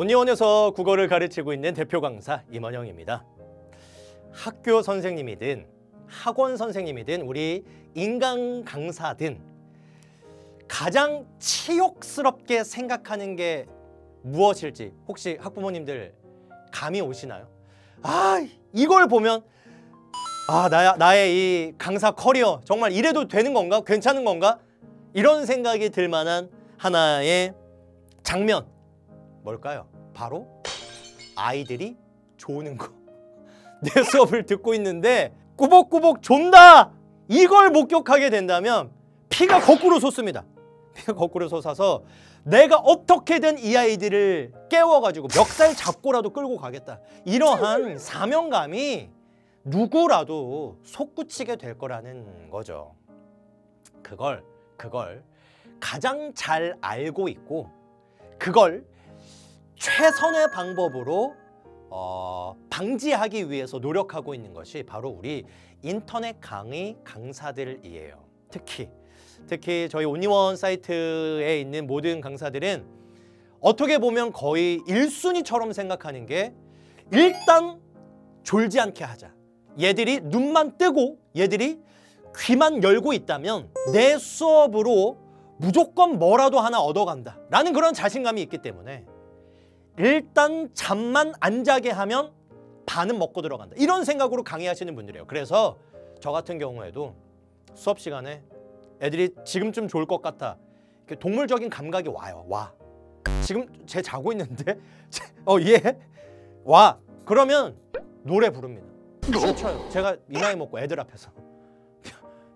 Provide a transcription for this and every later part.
온리원에서 국어를 가르치고 있는 대표 강사 임원영입니다. 학교 선생님이든 학원 선생님이든 우리 인강 강사든 가장 치욕스럽게 생각하는 게 무엇일지 혹시 학부모님들 감이 오시나요? 이걸 보면 나의 이 강사 커리어 정말 이래도 되는 건가? 괜찮은 건가? 이런 생각이 들 만한 하나의 장면 뭘까요? 바로 아이들이 조는 거. 내 수업을 듣고 있는데 꾸벅꾸벅 존다! 이걸 목격하게 된다면 피가 거꾸로 솟습니다. 피가 거꾸로 솟아서 내가 어떻게든 이 아이들을 깨워가지고 멱살 잡고라도 끌고 가겠다. 이러한 사명감이 누구라도 솟구치게 될 거라는 거죠. 그걸 가장 잘 알고 있고 그걸 최선의 방법으로 방지하기 위해서 노력하고 있는 것이 바로 우리 인터넷 강의 강사들이에요. 특히 저희 온리원 사이트에 있는 모든 강사들은 어떻게 보면 거의 1순위처럼 생각하는 게 일단 졸지 않게 하자. 얘들이 눈만 뜨고 얘들이 귀만 열고 있다면 내 수업으로 무조건 뭐라도 하나 얻어간다 라는 그런 자신감이 있기 때문에 일단 잠만 안 자게 하면 반은 먹고 들어간다 이런 생각으로 강의하시는 분들이에요. 그래서 저 같은 경우에도 수업 시간에 애들이 지금쯤 좋을 것 같아 동물적인 감각이 와요. 지금 쟤 자고 있는데 얘 와 그러면 노래 부릅니다. 춤춰요. 제가 이 나이 먹고 애들 앞에서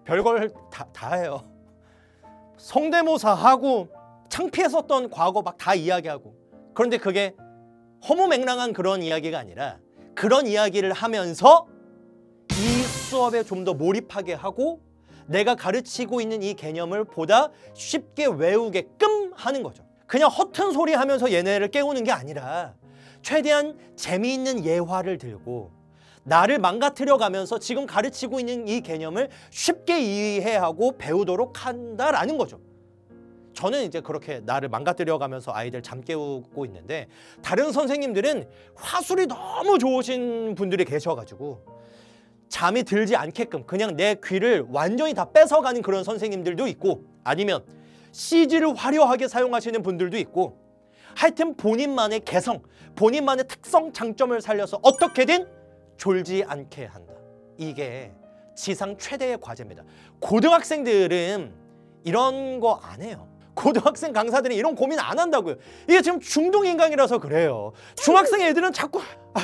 별걸 다 해요. 성대모사 하고 창피했었던 과거 막 다 이야기하고. 그런데 그게 허무맹랑한 그런 이야기가 아니라 그런 이야기를 하면서 이 수업에 좀 더 몰입하게 하고 내가 가르치고 있는 이 개념을 보다 쉽게 외우게끔 하는 거죠. 그냥 허튼 소리 하면서 얘네를 깨우는 게 아니라 최대한 재미있는 예화를 들고 나를 망가뜨려 가면서 지금 가르치고 있는 이 개념을 쉽게 이해하고 배우도록 한다라는 거죠. 저는 이제 그렇게 나를 망가뜨려 가면서 아이들 잠 깨우고 있는데 다른 선생님들은 화술이 너무 좋으신 분들이 계셔가지고 잠이 들지 않게끔 그냥 내 귀를 완전히 다 뺏어가는 그런 선생님들도 있고 아니면 CG를 화려하게 사용하시는 분들도 있고 하여튼 본인만의 개성, 본인만의 특성, 장점을 살려서 어떻게든 졸지 않게 한다. 이게 지상 최대의 과제입니다. 고등학생들은 이런 거 안 해요. 고등학생 강사들은 이런 고민 안 한다고요. 이게 지금 중동인강이라서 그래요. 중학생 애들은 자꾸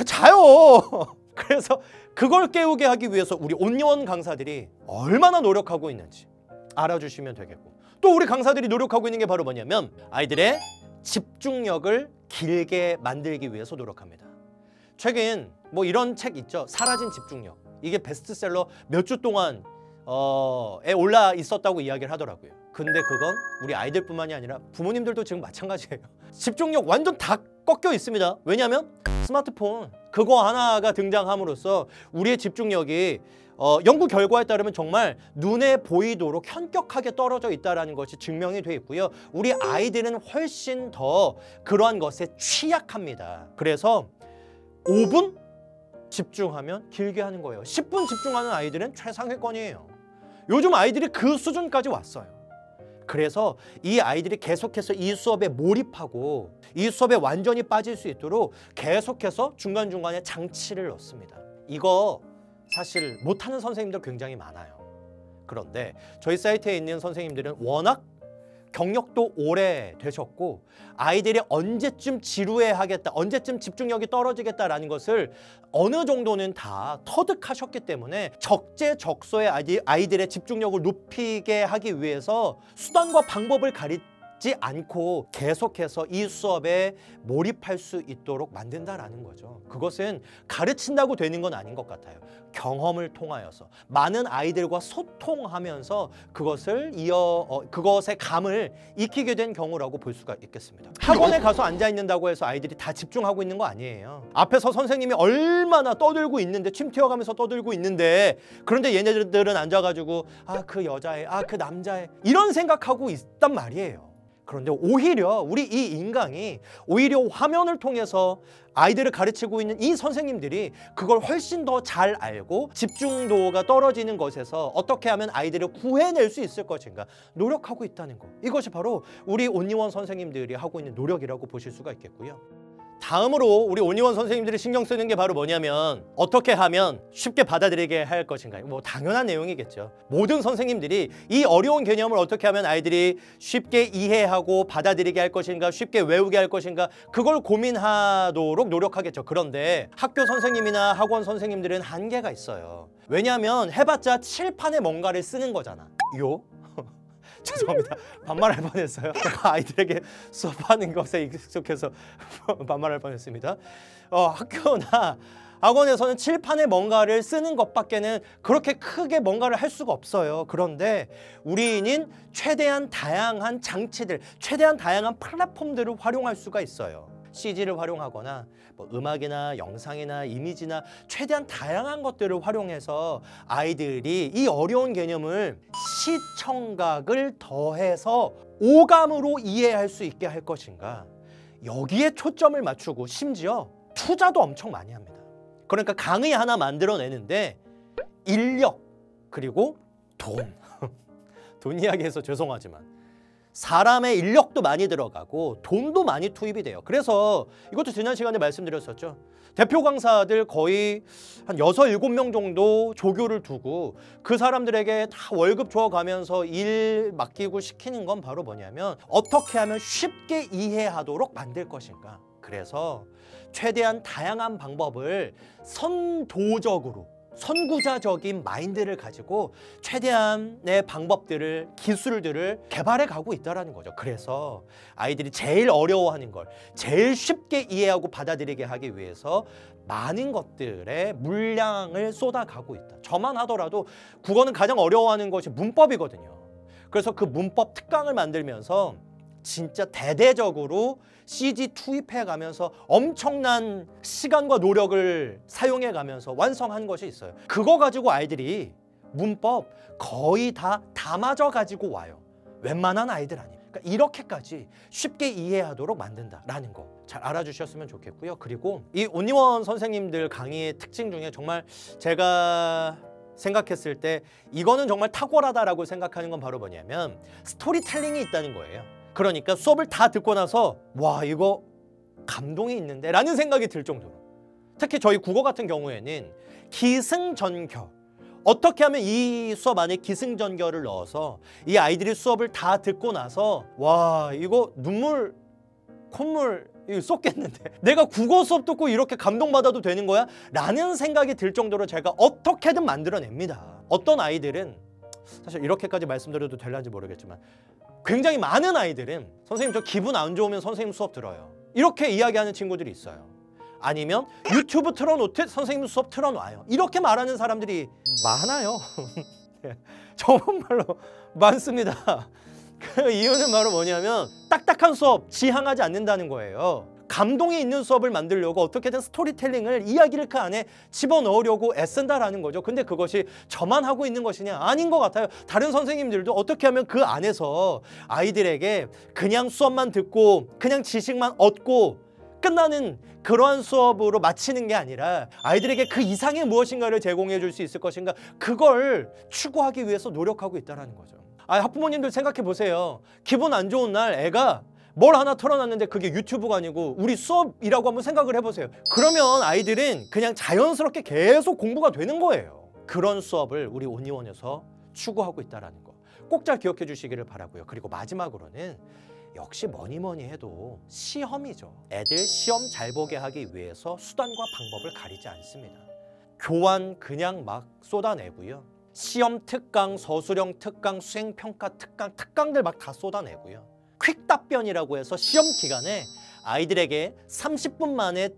자요. 그래서 그걸 깨우게 하기 위해서 우리 온리원 강사들이 얼마나 노력하고 있는지 알아주시면 되겠고 또 우리 강사들이 노력하고 있는 게 바로 뭐냐면 아이들의 집중력을 길게 만들기 위해서 노력합니다. 최근 뭐 이런 책 있죠. 사라진 집중력. 이게 베스트셀러 몇 주 동안 올라 있었다고 이야기를 하더라고요. 근데 그건 우리 아이들뿐만이 아니라 부모님들도 지금 마찬가지예요. 집중력 완전 다 꺾여 있습니다. 왜냐하면 스마트폰 그거 하나가 등장함으로써 우리의 집중력이 연구 결과에 따르면 정말 눈에 보이도록 현격하게 떨어져 있다는 것이 증명이 돼 있고요. 우리 아이들은 훨씬 더 그러한 것에 취약합니다. 그래서 5분 집중하면 길게 하는 거예요. 10분 집중하는 아이들은 최상위권이에요. 요즘 아이들이 그 수준까지 왔어요. 그래서 이 아이들이 계속해서 이 수업에 몰입하고 이 수업에 완전히 빠질 수 있도록 계속해서 중간중간에 장치를 넣습니다. 이거 사실 못하는 선생님들 굉장히 많아요. 그런데 저희 사이트에 있는 선생님들은 워낙 경력도 오래 되셨고 아이들이 언제쯤 지루해하겠다, 언제쯤 집중력이 떨어지겠다라는 것을 어느 정도는 다 터득하셨기 때문에 적재적소에 아이들의 집중력을 높이게 하기 위해서 수단과 방법을 가리지 않고 계속해서 이 수업에 몰입할 수 있도록 만든다라는 거죠. 그것은 가르친다고 되는 건 아닌 것 같아요. 경험을 통하여서 많은 아이들과 소통하면서 그것의 감을 익히게 된 경우라고 볼 수가 있겠습니다. 학원에 가서 앉아 있는다고 해서 아이들이 다 집중하고 있는 거 아니에요. 앞에서 선생님이 얼마나 떠들고 있는데 침 튀어가면서 떠들고 있는데 그런데 얘네들은 앉아가지고 그 여자애, 그 남자애 이런 생각하고 있단 말이에요. 그런데 오히려 우리 이 인강이 오히려 화면을 통해서 아이들을 가르치고 있는 이 선생님들이 그걸 훨씬 더 잘 알고 집중도가 떨어지는 것에서 어떻게 하면 아이들을 구해낼 수 있을 것인가 노력하고 있다는 거. 이것이 바로 우리 온리원 선생님들이 하고 있는 노력이라고 보실 수가 있겠고요. 다음으로 우리 온리원 선생님들이 신경 쓰는 게 바로 뭐냐면 어떻게 하면 쉽게 받아들이게 할 것인가. 뭐 당연한 내용이겠죠. 모든 선생님들이 이 어려운 개념을 어떻게 하면 아이들이 쉽게 이해하고 받아들이게 할 것인가, 쉽게 외우게 할 것인가, 그걸 고민하도록 노력하겠죠. 그런데 학교 선생님이나 학원 선생님들은 한계가 있어요. 왜냐하면 해봤자 칠판에 뭔가를 쓰는 거잖아. 죄송합니다. 반말할 뻔했어요. 제가 아이들에게 수업하는 것에 익숙해서 반말할 뻔했습니다. 학교나 학원에서는 칠판에 뭔가를 쓰는 것밖에는 그렇게 크게 뭔가를 할 수가 없어요. 그런데 우리는 최대한 다양한 장치들, 최대한 다양한 플랫폼들을 활용할 수가 있어요. CG를 활용하거나 뭐 음악이나 영상이나 이미지나 최대한 다양한 것들을 활용해서 아이들이 이 어려운 개념을 시청각을 더해서 오감으로 이해할 수 있게 할 것인가, 여기에 초점을 맞추고 심지어 투자도 엄청 많이 합니다. 그러니까 강의 하나 만들어내는데 인력 그리고 돈 이야기해서 죄송하지만 사람의 인력도 많이 들어가고 돈도 많이 투입이 돼요. 그래서 이것도 지난 시간에 말씀드렸었죠. 대표 강사들 거의 한 6, 7명 정도 조교를 두고 그 사람들에게 다 월급 줘가면서 일 맡기고 시키는 건 바로 뭐냐면 어떻게 하면 쉽게 이해하도록 만들 것인가. 그래서 최대한 다양한 방법을 선도적으로 선구자적인 마인드를 가지고 최대한의 방법들을, 기술들을 개발해 가고 있다는 거죠. 그래서 아이들이 제일 어려워하는 걸 제일 쉽게 이해하고 받아들이게 하기 위해서 많은 것들의 물량을 쏟아가고 있다. 저만 하더라도 국어는 가장 어려워하는 것이 문법이거든요. 그래서 그 문법 특강을 만들면서 진짜 대대적으로 CG 투입해 가면서 엄청난 시간과 노력을 사용해 가면서 완성한 것이 있어요. 그거 가지고 아이들이 문법 거의 다 맞아 가지고 와요. 웬만한 아이들 아니에요. 그러니까 이렇게까지 쉽게 이해하도록 만든다라는 거 잘 알아주셨으면 좋겠고요. 그리고 이 온리원 선생님들 강의의 특징 중에 정말 제가 생각했을 때 이거는 정말 탁월하다라고 생각하는 건 바로 뭐냐면 스토리텔링이 있다는 거예요. 그러니까 수업을 다 듣고 나서 와 이거 감동이 있는데 라는 생각이 들 정도로, 특히 저희 국어 같은 경우에는 기승전결, 어떻게 하면 이 수업 안에 기승전결을 넣어서 이 아이들이 수업을 다 듣고 나서 와 이거 눈물 콧물 쏟겠는데 내가 국어 수업 듣고 이렇게 감동받아도 되는 거야? 라는 생각이 들 정도로 제가 어떻게든 만들어냅니다. 어떤 아이들은 사실 이렇게까지 말씀드려도 될는지 모르겠지만 굉장히 많은 아이들은 선생님 저 기분 안 좋으면 선생님 수업 들어요, 이렇게 이야기하는 친구들이 있어요. 아니면 유튜브 틀어놓듯 선생님 수업 틀어놔요, 이렇게 말하는 사람들이 많아요. 정말로 많습니다. 그 이유는 바로 뭐냐면 딱딱한 수업 지향하지 않는다는 거예요. 감동이 있는 수업을 만들려고 어떻게든 스토리텔링을, 이야기를 그 안에 집어넣으려고 애쓴다라는 거죠. 근데 그것이 저만 하고 있는 것이냐? 아닌 것 같아요. 다른 선생님들도 어떻게 하면 그 안에서 아이들에게 그냥 수업만 듣고 그냥 지식만 얻고 끝나는 그러한 수업으로 마치는 게 아니라 아이들에게 그 이상의 무엇인가를 제공해 줄 수 있을 것인가, 그걸 추구하기 위해서 노력하고 있다는 거죠. 학부모님들 생각해 보세요. 기분 안 좋은 날 애가 뭘 하나 틀어놨는데 그게 유튜브가 아니고 우리 수업이라고 한번 생각을 해보세요. 그러면 아이들은 그냥 자연스럽게 계속 공부가 되는 거예요. 그런 수업을 우리 온리원에서 추구하고 있다는 거 꼭 잘 기억해 주시기를 바라고요. 그리고 마지막으로는 역시 뭐니 해도 시험이죠. 애들 시험 잘 보게 하기 위해서 수단과 방법을 가리지 않습니다. 교환 그냥 막 쏟아내고요. 시험 특강, 서술형 특강, 수행평가 특강들 막 다 쏟아내고요. 퀵 답변이라고 해서 시험 기간에 아이들에게 30분 만에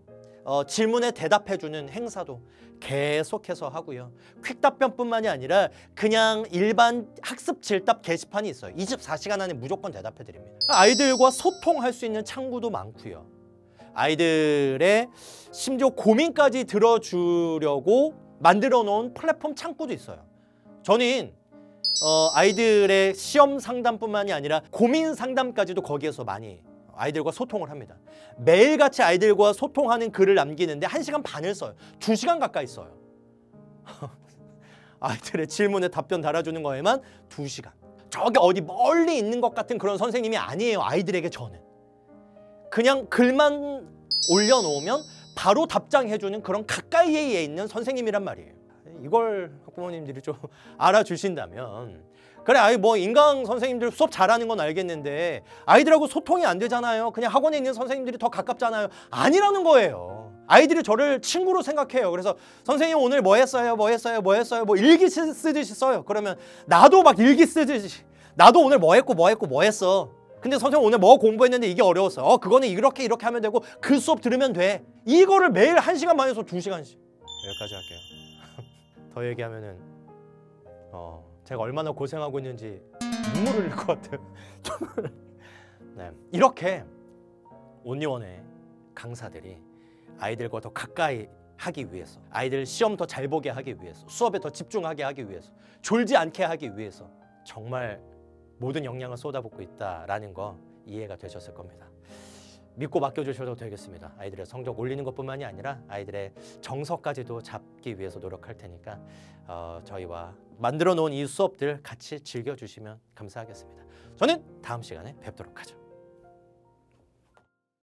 질문에 대답해주는 행사도 계속해서 하고요. 퀵 답변뿐만이 아니라 그냥 일반 학습 질답 게시판이 있어요. 24시간 안에 무조건 대답해드립니다. 아이들과 소통할 수 있는 창구도 많고요. 아이들의 심지어 고민까지 들어주려고 만들어 놓은 플랫폼 창구도 있어요. 저는 아이들의 시험 상담뿐만이 아니라 고민 상담까지도 거기에서 많이 아이들과 소통을 합니다. 매일같이 아이들과 소통하는 글을 남기는데 1시간 반을 써요. 2시간 가까이 써요. 아이들의 질문에 답변 달아주는 거에만 2시간. 저기 어디 멀리 있는 것 같은 그런 선생님이 아니에요. 아이들에게 저는. 그냥 글만 올려놓으면 바로 답장해주는 그런 가까이에 있는 선생님이란 말이에요. 이걸 학부모님들이 좀 알아주신다면, 그래 아이 뭐 인강 선생님들 수업 잘하는 건 알겠는데 아이들하고 소통이 안 되잖아요. 그냥 학원에 있는 선생님들이 더 가깝잖아요. 아니라는 거예요. 아이들이 저를 친구로 생각해요. 그래서 선생님 오늘 뭐 했어요? 뭐 했어요? 뭐 했어요? 뭐 일기 쓰듯이 써요. 그러면 나도 막 일기 쓰듯이, 나도 오늘 뭐 했고 뭐 했고 뭐 했어. 근데 선생님 오늘 뭐 공부했는데 이게 어려웠어. 그거는 이렇게 하면 되고 그 수업 들으면 돼. 이거를 매일 1시간 반에서 2시간씩. 여기까지 할게요. 더 얘기하면은 제가 얼마나 고생하고 있는지 눈물 흘릴 것 같아요. 네, 이렇게 온리원의 강사들이 아이들과 더 가까이 하기 위해서, 아이들 시험 더 잘 보게 하기 위해서, 수업에 더 집중하게 하기 위해서, 졸지 않게 하기 위해서 정말 모든 역량을 쏟아붓고 있다라는 거 이해가 되셨을 겁니다. 믿고 맡겨주셔도 되겠습니다. 아이들의 성적 올리는 것뿐만이 아니라 아이들의 정서까지도 잡기 위해서 노력할 테니까 저희와 만들어 놓은 이 수업들 같이 즐겨주시면 감사하겠습니다. 저는 다음 시간에 뵙도록 하죠.